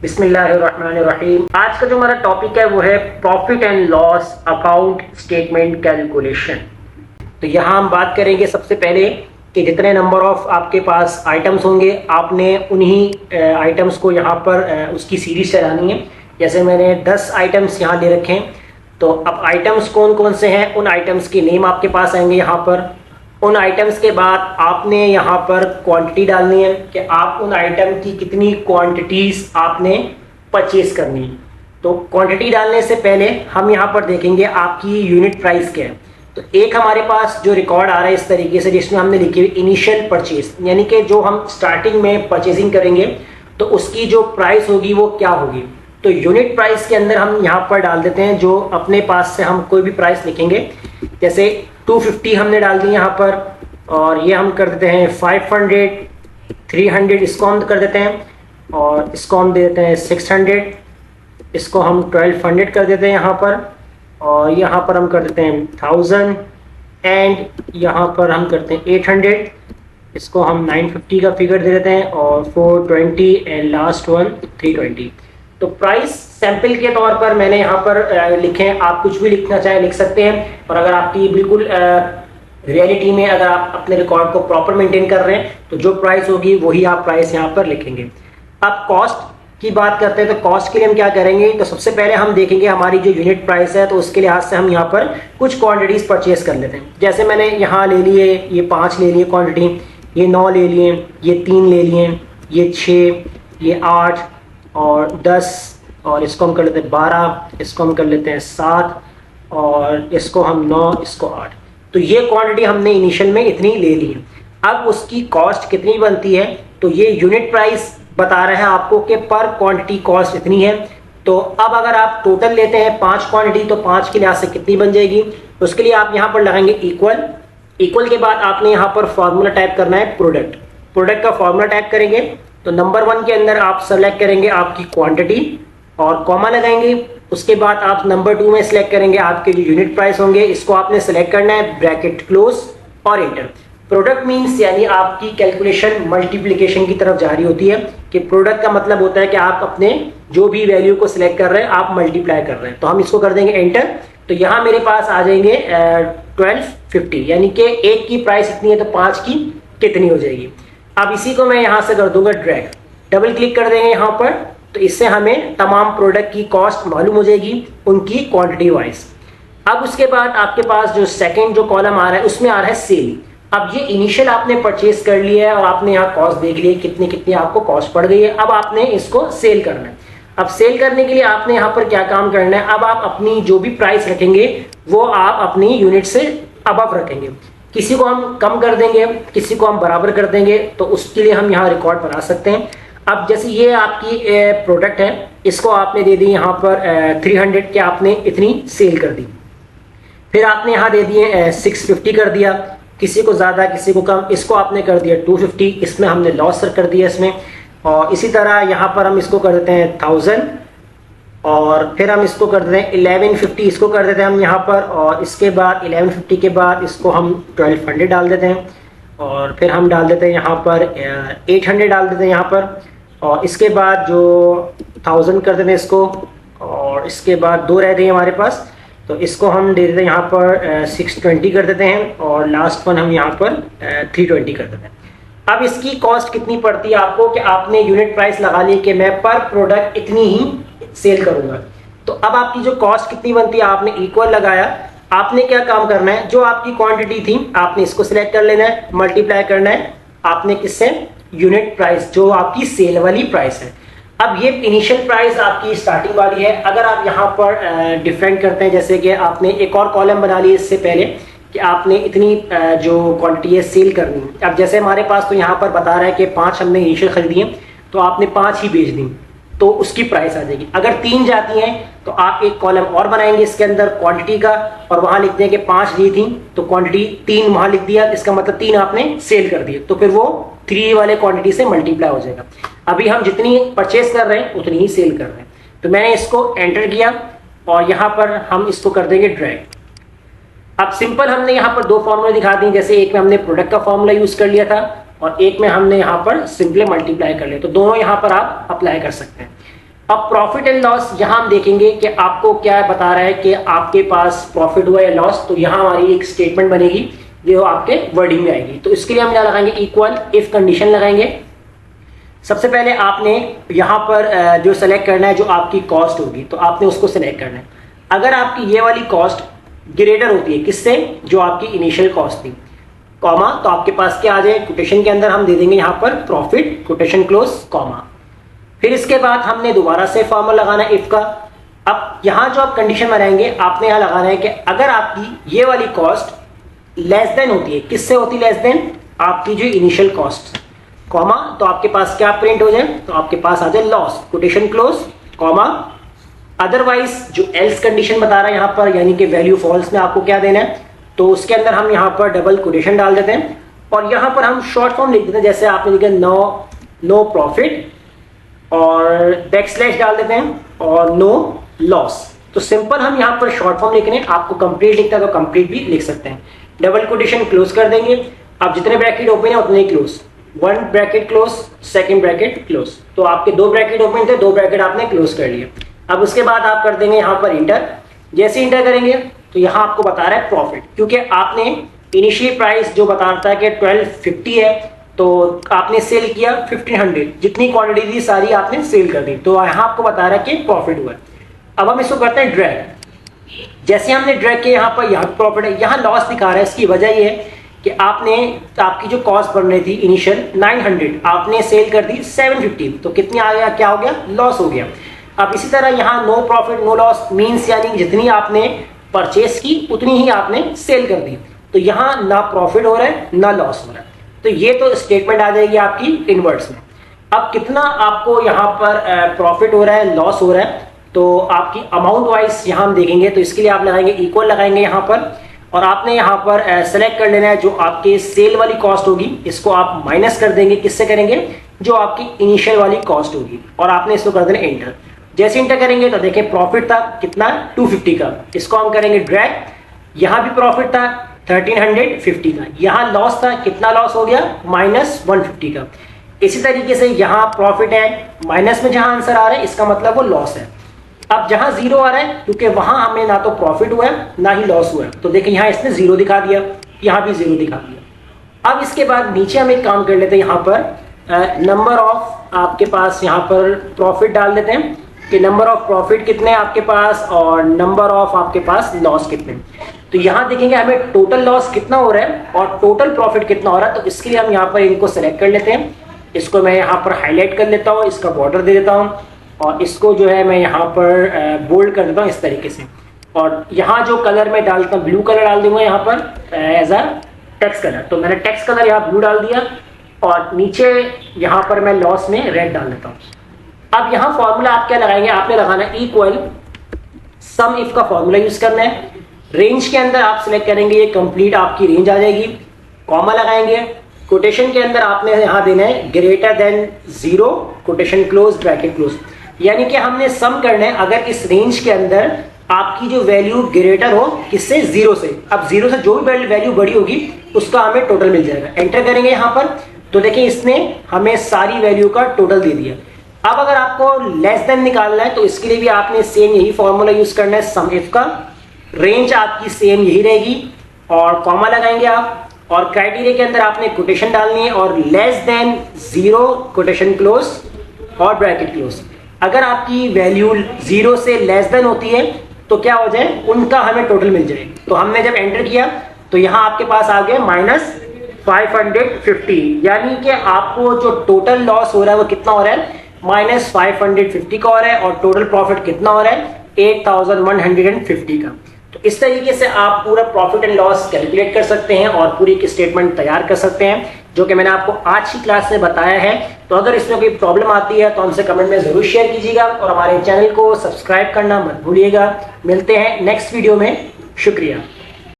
बिस्मिल्लाहिर्रहमानिर्रहीम। आज का जो हमारा टॉपिक है वो है profit and loss account statement calculation. तो यहाँ हम बात करेंगे सबसे पहले कि जितने नंबर ऑफ आपके पास आइटम्स होंगे आपने उन्हीं आइटम्स को यहाँ पर उसकी सीरीज चलानी है। जैसे मैंने 10 आइटम्स यहाँ ले रखे हैं, तो अब आइटम्स कौन कौन से हैं उन आइटम्स के नेम आपके पास आएंगे यहाँ पर। उन आइटम्स के बाद आपने यहाँ पर क्वांटिटी डालनी है कि आप उन आइटम की कितनी क्वांटिटीज आपने परचेज करनी है। तो क्वांटिटी डालने से पहले हम यहाँ पर देखेंगे आपकी यूनिट प्राइस क्या है। तो एक हमारे पास जो रिकॉर्ड आ रहा है इस तरीके से, जिसमें हमने लिखी हुई इनिशियल परचेज, यानी कि जो हम स्टार्टिंग में परचेजिंग करेंगे तो उसकी जो प्राइस होगी वो क्या होगी। तो यूनिट प्राइस के अंदर हम यहाँ पर डाल देते हैं जो अपने पास से हम कोई भी प्राइस लिखेंगे। जैसे 250 हमने डाल दी यहाँ पर, और ये हम कर देते हैं 500, 300 इसको हम कर देते हैं, और इसको हम दे देते हैं 600, इसको हम 1200 कर देते हैं यहाँ पर, और यहाँ पर हम कर देते हैं 1000, एंड यहाँ पर हम करते हैं 800, इसको हम 950 का फिगर दे देते हैं, और 420 एंड लास्ट वन 320। तो प्राइस सैंपल के तौर पर मैंने यहाँ पर लिखे हैं, आप कुछ भी लिखना चाहे लिख सकते हैं। और अगर आपकी बिल्कुल रियलिटी में अगर आप अपने रिकॉर्ड को प्रॉपर मेंटेन कर रहे हैं तो जो प्राइस होगी वही आप प्राइस यहाँ पर लिखेंगे। अब कॉस्ट की बात करते हैं, तो कॉस्ट के लिए हम क्या करेंगे, तो सबसे पहले हम देखेंगे हमारी जो यूनिट प्राइस है, तो उसके लिहाज से हम यहाँ पर कुछ क्वांटिटीज परचेज कर लेते हैं। जैसे मैंने यहाँ ले लिए, ये 5 ले लिए क्वांटिटी, ये 9 ले लिए, ये 3 ले लिए, ये 6, ये 8 और 10, और इसको हम कर लेते हैं 12, इसको हम कर लेते हैं 7, और इसको हम 9, इसको 8। तो ये क्वांटिटी हमने इनिशियल में इतनी ले ली है। अब उसकी कॉस्ट कितनी बनती है, तो ये यूनिट प्राइस बता रहे हैं आपको कि पर क्वांटिटी कॉस्ट इतनी है। तो अब अगर आप टोटल लेते हैं 5 क्वांटिटी, तो 5 के लिहाज से कितनी बन जाएगी, उसके लिए आप यहाँ पर लगाएंगे इक्वल। इक्वल के बाद आपने यहाँ पर फॉर्मूला टाइप करना है प्रोडक्ट। प्रोडक्ट का फॉर्मूला टाइप करेंगे तो नंबर 1 के अंदर आप सेलेक्ट करेंगे आपकी क्वांटिटी और कॉमा लगाएंगे। उसके बाद आप नंबर 2 में सिलेक्ट करेंगे आपके जो यूनिट प्राइस होंगे, इसको आपने सेलेक्ट करना है, ब्रैकेट क्लोज और एंटर। प्रोडक्ट मीन्स यानी आपकी कैलकुलेशन मल्टीप्लिकेशन की तरफ जारी होती है, कि प्रोडक्ट का मतलब होता है कि आप अपने जो भी वैल्यू को सिलेक्ट कर रहे हैं आप मल्टीप्लाई कर रहे हैं। तो हम इसको कर देंगे एंटर। तो यहाँ मेरे पास आ जाएंगे 1250, यानी कि एक की प्राइस इतनी है तो 5 की कितनी हो जाएगी। अब इसी को मैं यहाँ से कर दूंगा ड्रैग, डबल क्लिक कर देंगे यहाँ पर, तो इससे हमें तमाम प्रोडक्ट की कॉस्ट मालूम हो जाएगी उनकी क्वांटिटी वाइज। अब उसके बाद आपके पास जो सेकंड जो कॉलम आ रहा है उसमें आ रहा है सेल। अब ये इनिशियल आपने परचेज कर लिया है और आपने यहाँ कॉस्ट देख ली है कितनी कितनी आपको कॉस्ट पड़ गई है। अब आपने इसको सेल करना है। अब सेल करने के लिए आपने यहाँ पर क्या काम करना है, अब आप अपनी जो भी प्राइस रखेंगे वो आप अपनी यूनिट से अबव रखेंगे। किसी को हम कम कर देंगे, किसी को हम बराबर कर देंगे, तो उसके लिए हम यहाँ रिकॉर्ड बना सकते हैं। अब जैसे ये आपकी प्रोडक्ट है, इसको आपने दे दी यहाँ पर 300 के, आपने इतनी सेल कर दी। फिर आपने यहाँ दे दिए 650 कर दिया, किसी को ज़्यादा किसी को कम, इसको आपने कर दिया 250, इसमें हमने लॉस कर दिया इसमें। और इसी तरह यहाँ पर हम इसको कर देते हैं 1000, और फिर हम इसको कर देते हैं 1150, इसको कर देते हैं हम यहाँ पर, और इसके बाद 1150 के बाद इसको हम 1200 डाल देते हैं, और फिर हम डाल देते हैं यहाँ पर 800 डाल देते हैं यहाँ पर, और इसके बाद जो 1000 कर देते हैं इसको, और इसके बाद 2 रह गए हमारे पास, तो इसको हम दे देते हैं यहाँ पर 620 कर देते हैं, और लास्ट वन हम यहाँ पर 320 कर देते हैं। अब इसकी कॉस्ट कितनी पड़ती है आपको, कि आपने यूनिट प्राइस लगा ली कि मैं पर प्रोडक्ट इतनी ही सेल करूंगा। तो अब आपकी जो कॉस्ट कितनी बनती है, आपने इक्वल लगाया। आपने क्या काम करना है, जो आपकी क्वांटिटी थी आपने इसको सिलेक्ट कर लेना है, मल्टीप्लाई करना है आपने किससे, यूनिट प्राइस, जो आपकी सेल वाली प्राइस है। अब ये इनिशियल प्राइस आपकी स्टार्टिंग वाली है। अगर आप यहाँ पर डिफरेंट करते हैं, जैसे कि आपने एक और कॉलम बना ली इससे पहले कि आपने इतनी जो क्वांटिटी है सेल करनी है। अब जैसे हमारे पास तो यहाँ पर बता रहा है कि 5 हमने इनिशियल खरीदी है, तो आपने 5 ही बेच दी, तो उसकी प्राइस आ जाएगी। अगर 3 जाती हैं तो आप एक कॉलम और बनाएंगे इसके अंदर क्वांटिटी का, और वहां लिखते हैं कि 5 ली थी तो क्वांटिटी 3 वहां लिख दिया, इसका मतलब 3 आपने सेल कर दिए, तो फिर वो 3 वाले क्वांटिटी से मल्टीप्लाई हो जाएगा। अभी हम जितनी परचेस कर रहे हैं उतनी ही सेल कर रहे हैं। तो मैंने इसको एंटर किया और यहाँ पर हम इसको कर देंगे ड्रैग। अब सिंपल हमने यहाँ पर 2 फॉर्मूले दिखा दिए, जैसे एक में हमने प्रोडक्ट का फॉर्मूला यूज कर लिया था और एक में हमने यहाँ पर सिंपली मल्टीप्लाई कर लिया, तो दोनों यहाँ पर आप अप्लाई कर सकते हैं। अब प्रॉफिट एंड लॉस यहाँ हम देखेंगे कि आपको क्या बता रहा है कि आपके पास प्रॉफिट हुआ या लॉस, तो यहाँ हमारी एक स्टेटमेंट बनेगी जो आपके वर्डिंग में आएगी। तो इसके लिए हम क्या लगाएंगे, इक्वल इफ कंडीशन लगाएंगे। सबसे पहले आपने यहाँ पर जो सेलेक्ट करना है जो आपकी कॉस्ट होगी, तो आपने उसको सेलेक्ट करना है। अगर आपकी ये वाली कॉस्ट ग्रेटर होती है किससे, जो आपकी इनिशियल कॉस्ट थी, कॉमा, तो आपके पास क्या आ जाए, कोटेशन के अंदर हम दे देंगे यहाँ पर प्रॉफिट कोटेशन क्लोज कॉमा। फिर इसके बाद हमने दोबारा से फॉर्मूला लगाना है इफ का। अब यहाँ जो आप कंडीशन बनाएंगे आपने यहाँ लगाना है कि अगर आपकी ये वाली कॉस्ट लेस देन होती है, किससे होती लेस देन, आपकी जो इनिशियल कॉस्ट, कॉमा, तो आपके पास क्या प्रिंट हो जाए, तो आपके पास आ जाए loss quotation close comma. Otherwise जो एल्स कंडीशन बता रहा है यहाँ पर, यानी कि वैल्यू फॉल्स में आपको क्या देना है, तो उसके अंदर हम यहाँ पर डबल कोटेशन डाल देते हैं और यहाँ पर हम शॉर्ट फॉर्म लिख देते हैं, जैसे आपने लिखा नो प्रॉफिट और बैकस्लैश डाल देते हैं और नो लॉस। तो सिंपल हम यहाँ पर शॉर्ट फॉर्म लिख रहे हैं, आपको कंप्लीट लिखता है तो कंप्लीट भी लिख सकते हैं। डबल कोटेशन क्लोज कर देंगे, अब जितने ब्रैकेट ओपन है उतने close, one bracket close, second bracket close, तो आपके दो ब्रैकेट ओपन थे, दो ब्रैकेट आपने क्लोज कर लिए। अब उसके बाद आप कर देंगे यहाँ पर इंटर। जैसे इंटर करेंगे तो यहाँ आपको बता रहा है प्रॉफिट, क्योंकि आपने इनिशियल प्राइस जो बताता है कि 1250 है, तो आपने सेल किया 1500, जितनी क्वांटिटी थी सारी आपने सेल कर दी, तो यहाँ आपको बता रहा है कि प्रॉफिट हुआ। अब हम इसको करते हैं ड्रैग। जैसे हमने ड्रैग किया यहाँ पर, यहाँ प्रॉफिट है, यहाँ लॉस दिखा रहा है। इसकी वजह ये है कि आपकी जो कॉस्ट बन रही थी इनिशियल 900, आपने सेल कर दी 750, तो कितनी आ गया, क्या हो गया, लॉस हो गया। अब इसी तरह यहाँ no profit no loss means यानी जितनी आपने परचेस की उतनी ही आपने सेल कर दी, तो यहाँ ना प्रॉफिट हो रहा है ना लॉस हो रहा है। तो ये तो स्टेटमेंट आ जाएगी आपकी इनवर्ड्स में। अब कितना आपको यहाँ पर प्रॉफिट हो रहा है लॉस हो रहा है, तो आपकी अमाउंट वाइज यहाँ हम देखेंगे, तो इसके लिए आप लगाएंगे इक्वल लगाएंगे यहाँ पर, और आपने यहाँ पर सेलेक्ट कर लेना है जो आपके सेल वाली कॉस्ट होगी, इसको आप माइनस कर देंगे, किससे करेंगे, जो आपकी इनिशियल वाली कॉस्ट होगी, और आपने इसको कर देना एंटर। जैसे इंटर करेंगे तो देखिए प्रॉफिट था कितना, 250 का, इसको हम करेंगे ड्रैग। यहाँ भी प्रॉफिट था 1350 का, यहाँ लॉस था, कितना लॉस हो गया, -150 का। इसी तरीके से यहाँ प्रॉफिट है, माइनस में जहाँ आंसर आ रहा है इसका मतलब वो लॉस है। अब जहाँ जीरो आ रहा है, क्योंकि वहां हमें ना तो प्रॉफिट हुआ है ना ही लॉस हुआ है, तो देखिए यहाँ इसने जीरो दिखा दिया, यहाँ भी जीरो दिखा दिया। अब इसके बाद नीचे हम एक काम कर लेते हैं, यहाँ पर नंबर ऑफ आपके पास यहाँ पर प्रॉफिट डाल देते हैं कि नंबर ऑफ प्रॉफिट कितने हैं आपके पास और नंबर ऑफ आपके पास लॉस कितने। तो यहाँ देखेंगे हमें टोटल लॉस कितना हो रहा है और टोटल प्रॉफिट कितना हो रहा है, तो इसके लिए हम यहाँ पर इनको सेलेक्ट कर लेते हैं। इसको मैं यहाँ पर हाईलाइट कर लेता हूँ, इसका बॉर्डर दे देता हूँ और इसको जो है मैं यहाँ पर बोल्ड कर देता हूँ इस तरीके से, और यहाँ जो कलर मैं डालता हूँ ब्लू कलर डाल दूंगा यहाँ पर एज अ टेक्स्ट कलर। तो मैंने टेक्स्ट कलर यहाँ ब्लू डाल दिया और नीचे यहाँ पर मैं लॉस में रेड डाल देता हूँ। अब यहाँ फॉर्मूला आप क्या लगाएंगे, आपने लगाना है इक्वल सम इफ का फॉर्मूला यूज करना है। रेंज के अंदर आप सिलेक्ट करेंगे, ये कंप्लीट आपकी रेंज आ जाएगी, कॉमा लगाएंगे, कोटेशन के अंदर आपने यहाँ देना है greater than 0 quotation close bracket close, यानी कि हमने सम करना है अगर इस रेंज के अंदर आपकी जो वैल्यू ग्रेटर हो किससे, 0 से। अब 0 से जो भी वैल्यू बड़ी होगी उसका हमें टोटल मिल जाएगा। एंटर करेंगे यहाँ पर तो देखिए इसने हमें सारी वैल्यू का टोटल दे दिया। अब अगर आपको लेस देन निकालना है तो इसके लिए भी आपने सेम यही फॉर्मूला यूज करना है, सम इफ का। रेंज आपकी सेम यही रहेगी और कॉमा लगाएंगे आप, और क्राइटेरिया के अंदर आपने कोटेशन डालनी है और लेस देन 0 कोटेशन क्लोज और ब्रैकेट क्लोज। अगर आपकी वैल्यू 0 से लेस देन होती है तो क्या हो जाए, उनका हमें टोटल मिल जाए। तो हमने जब एंटर किया तो यहाँ आपके पास आ गया -550, यानी कि आपको जो टोटल लॉस हो रहा है वो कितना हो रहा है, -550 का हो रहा है, और टोटल प्रॉफिट कितना हो रहा है, 8150 का। तो इस तरीके से आप पूरा प्रॉफिट एंड लॉस कैलकुलेट कर सकते हैं और पूरी एक स्टेटमेंट तैयार कर सकते हैं, जो कि मैंने आपको आज की क्लास में बताया है। तो अगर इसमें कोई प्रॉब्लम आती है तो हमसे कमेंट में जरूर शेयर कीजिएगा और हमारे चैनल को सब्सक्राइब करना मत भूलिएगा। मिलते हैं नेक्स्ट वीडियो में, शुक्रिया।